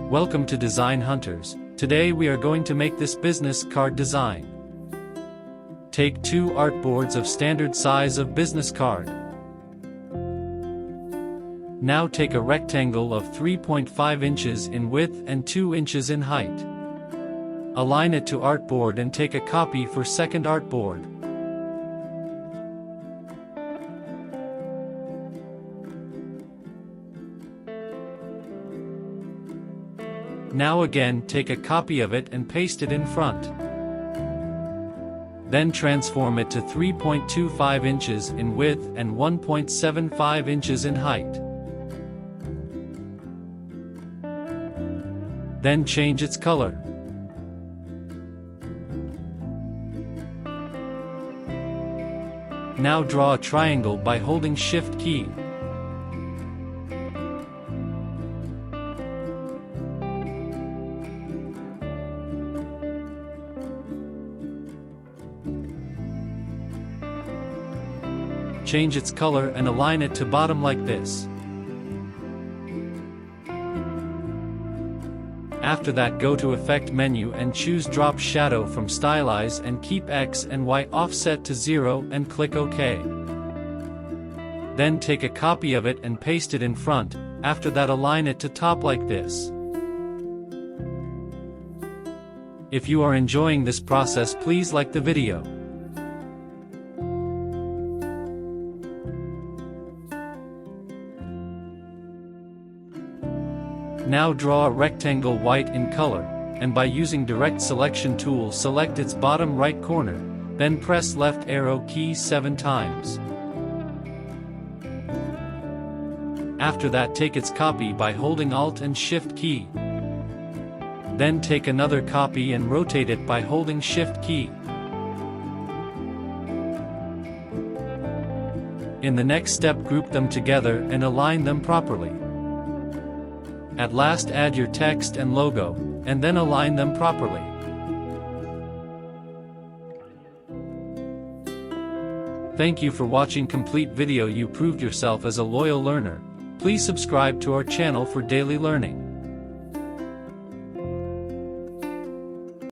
Welcome to Design Hunters. Today we are going to make this business card design. Take 2 artboards of standard size of business card. Now take a rectangle of 3.5 inches in width and 2 inches in height. Align it to artboard and take a copy for second artboard. Now again take a copy of it and paste it in front. Then transform it to 3.25 inches in width and 1.75 inches in height. Then change its color. Now draw a triangle by holding Shift key. Change its color and align it to bottom like this. After that, go to Effect menu and choose Drop Shadow from Stylize and keep X and Y offset to 0 and click OK. Then take a copy of it and paste it in front. After that, align it to top like this. If you are enjoying this process, please like the video. Now draw a rectangle white in color, and by using Direct Selection tool select its bottom right corner, then press left arrow key 7 times. After that, take its copy by holding Alt and Shift key. Then take another copy and rotate it by holding Shift key. In the next step, group them together and align them properly. At last, add your text and logo, and then align them properly. Thank you for watching complete video. You proved yourself as a loyal learner. Please subscribe to our channel for daily learning.